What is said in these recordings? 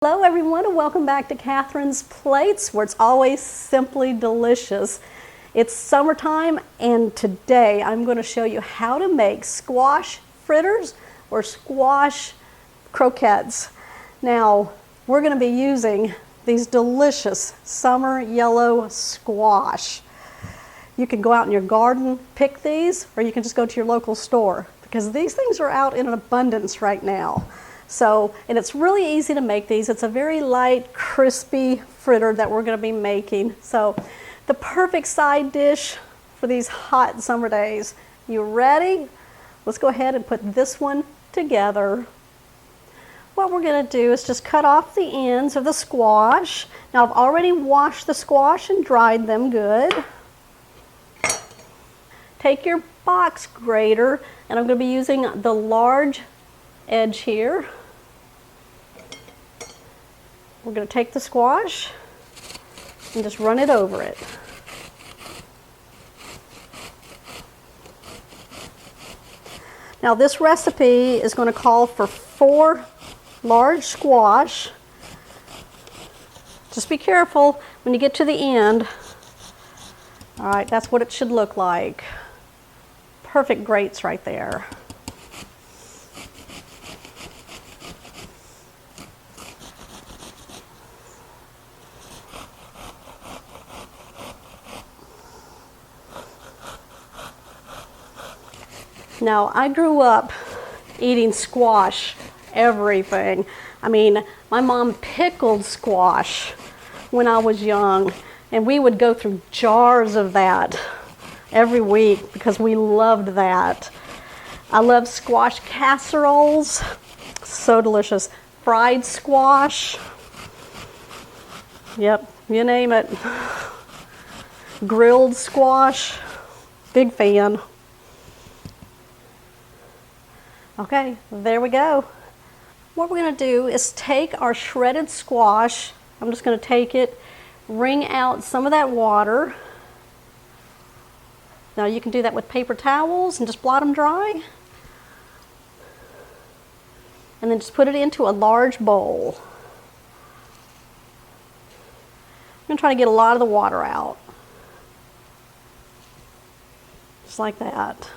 Hello everyone and welcome back to Catherine's Plates, where it's always simply delicious. It's summertime and today I'm going to show you how to make squash fritters or squash croquettes. Now we're going to be using these delicious summer yellow squash. You can go out in your garden, pick these, or you can just go to your local store because these things are out in abundance right now. And it's really easy to make these. It's a very light, crispy fritter that we're going to be making. So the perfect side dish for these hot summer days. You ready? Let's go ahead and put this one together. What we're going to do is just cut off the ends of the squash. Now I've already washed the squash and dried them good. Take your box grater, and I'm going to be using the large edge here. We're going to take the squash and just run it over it. Now this recipe is going to call for 4 large squash. Just be careful when you get to the end. All right, that's what it should look like. Perfect grates right there. Now, I grew up eating squash, everything. I mean, my mom pickled squash when I was young, and we would go through jars of that every week because we loved that. I love squash casseroles, so delicious. Fried squash, yep, you name it. Grilled squash, big fan. Okay, there we go. What we're going to do is take our shredded squash. I'm just going to take it, wring out some of that water. Now you can do that with paper towels and just blot them dry. And then just put it into a large bowl. I'm going to try to get a lot of the water out. Just like that.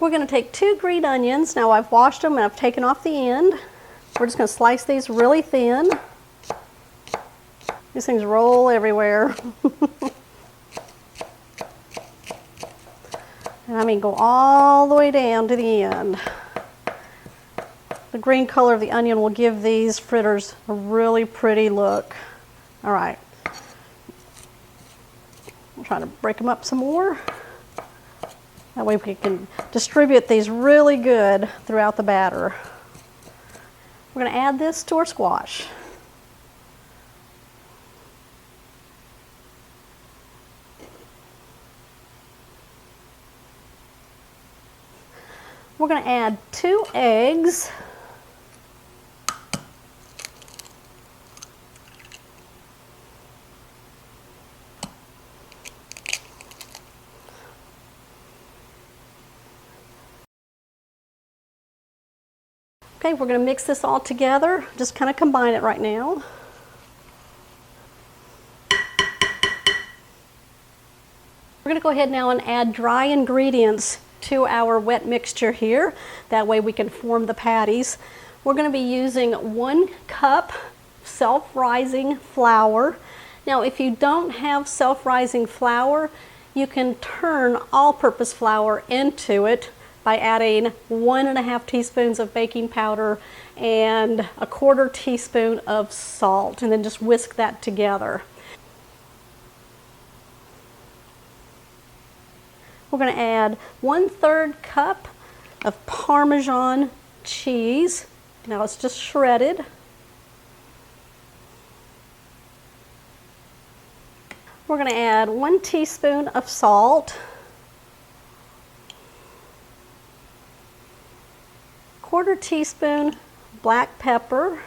We're going to take 2 green onions. Now I've washed them and I've taken off the end. We're just going to slice these really thin. These things roll everywhere. And I mean go all the way down to the end. The green color of the onion will give these fritters a really pretty look. All right. I'm trying to break them up some more. That way we can distribute these really good throughout the batter. We're going to add this to our squash. We're going to add 2 eggs. Okay, we're going to mix this all together. Just kind of combine it right now. We're going to go ahead now and add dry ingredients to our wet mixture here. That way we can form the patties. We're going to be using 1 cup self-rising flour. Now, if you don't have self-rising flour, you can turn all-purpose flour into it by adding 1.5 teaspoons of baking powder and 1/4 teaspoon of salt, and then just whisk that together. We're going to add 1/3 cup of Parmesan cheese. Now it's just shredded. We're going to add 1 teaspoon of salt. 1/4 teaspoon black pepper,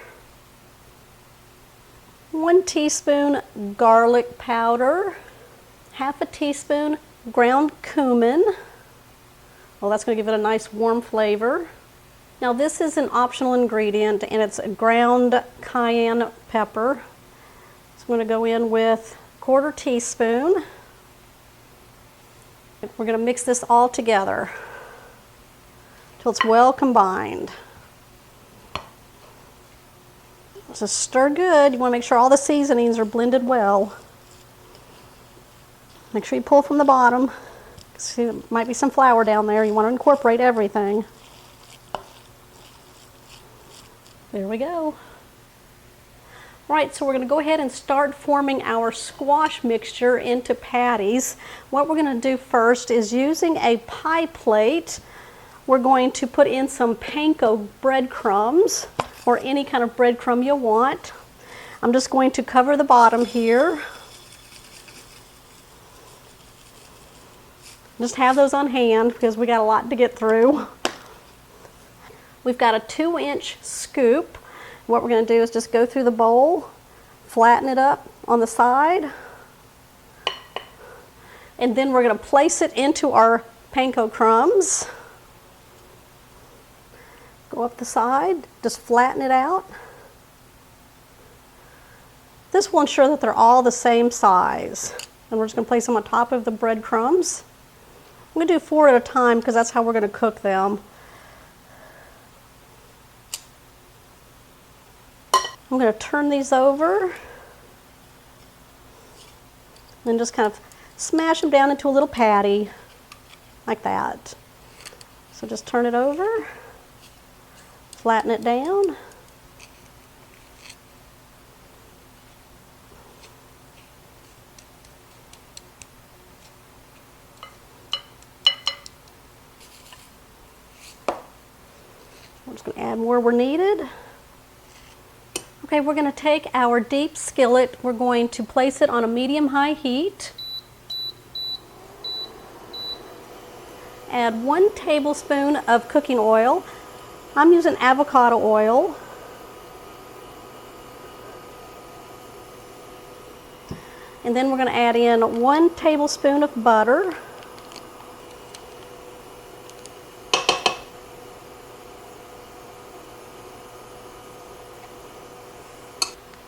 1 teaspoon garlic powder, 1/2 teaspoon ground cumin. Well, that's going to give it a nice warm flavor. Now this is an optional ingredient, and it's a ground cayenne pepper. So I'm going to go in with 1/4 teaspoon. We're going to mix this all together until it's well combined. So stir good. You want to make sure all the seasonings are blended well. Make sure you pull from the bottom. See, there might be some flour down there. You want to incorporate everything. There we go. All right, so we're going to go ahead and start forming our squash mixture into patties. What we're going to do first is, using a pie plate, we're going to put in some panko breadcrumbs, or any kind of breadcrumb you want. I'm just going to cover the bottom here. Just have those on hand because we got a lot to get through. We've got a 2-inch scoop. What we're going to do is just go through the bowl, flatten it up on the side, and then we're going to place it into our panko crumbs. Go up the side, just flatten it out. This will ensure that they're all the same size. And we're just going to place them on top of the breadcrumbs. I'm going to do 4 at a time because that's how we're going to cook them. I'm going to turn these over and just kind of smash them down into a little patty like that. So just turn it over, flatten it down. I'm just going to add more where needed. Okay, we're going to take our deep skillet, we're going to place it on a medium-high heat. Add 1 tablespoon of cooking oil. I'm using avocado oil. And then we're going to add in 1 tablespoon of butter.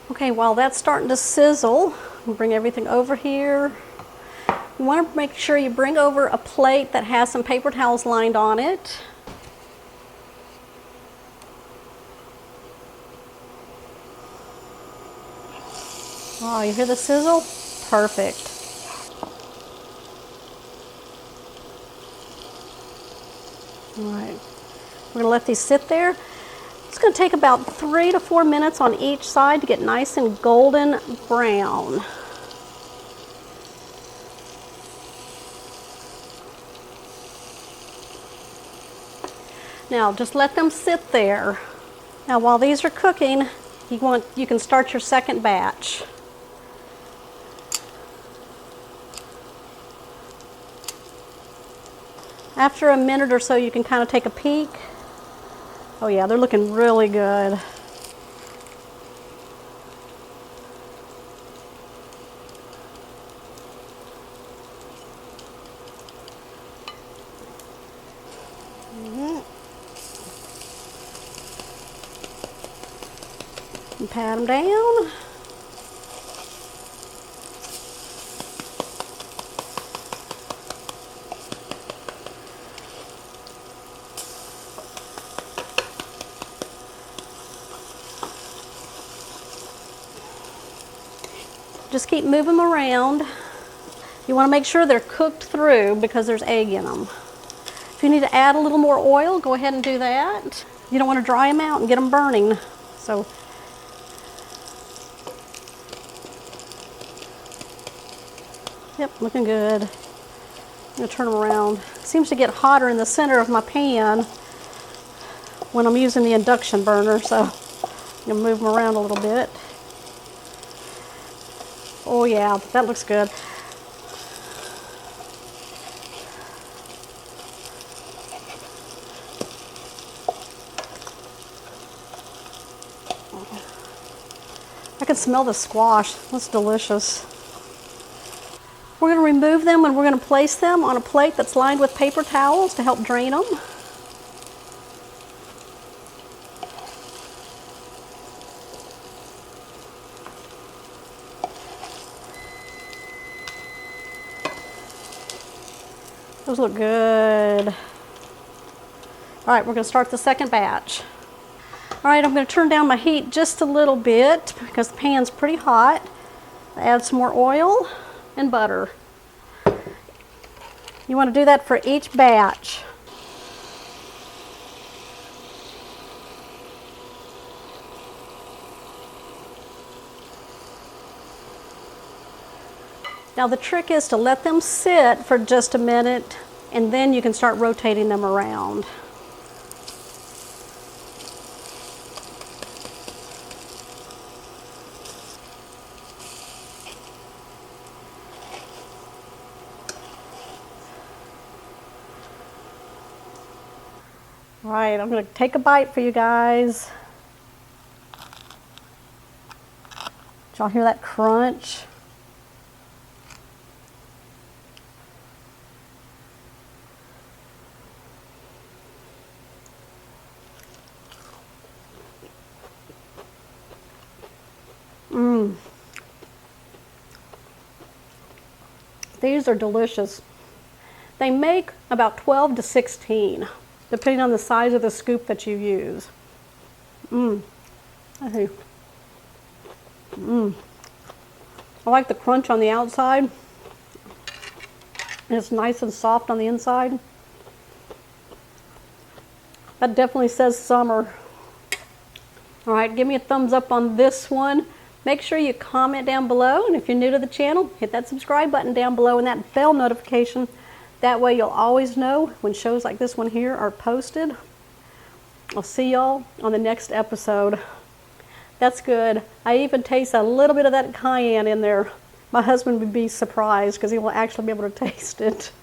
Okay, while that's starting to sizzle, we'll bring everything over here. You want to make sure you bring over a plate that has some paper towels lined on it. Oh, you hear the sizzle? Perfect. All right, we're going to let these sit there. It's going to take about 3 to 4 minutes on each side to get nice and golden brown. Now just let them sit there. Now while these are cooking, you can start your second batch. After a minute or so, you can kind of take a peek. Oh yeah, they're looking really good. And pat them down. Just keep moving them around. You want to make sure they're cooked through because there's egg in them. If you need to add a little more oil, go ahead and do that. You don't want to dry them out and get them burning. So, yep, looking good. I'm going to turn them around. It seems to get hotter in the center of my pan when I'm using the induction burner, so I'm going to move them around a little bit. Oh yeah, that looks good. can smell the squash. That's delicious. We're going to remove them and we're going to place them on a plate that's lined with paper towels to help drain them. Those look good. All right, we're going to start the second batch. All right, I'm going to turn down my heat just a little bit because the pan's pretty hot. Add some more oil and butter. You want to do that for each batch. Now the trick is to let them sit for just a minute and then you can start rotating them around. All right, I'm going to take a bite for you guys. Did y'all hear that crunch? These are delicious. They make about 12 to 16, depending on the size of the scoop that you use. I like the crunch on the outside. And it's nice and soft on the inside. That definitely says summer. All right, give me a thumbs up on this one. Make sure you comment down below, and if you're new to the channel, hit that subscribe button down below and that bell notification. That way you'll always know when shows like this one here are posted. I'll see y'all on the next episode. That's good. I even taste a little bit of that cayenne in there. My husband would be surprised because he will actually be able to taste it.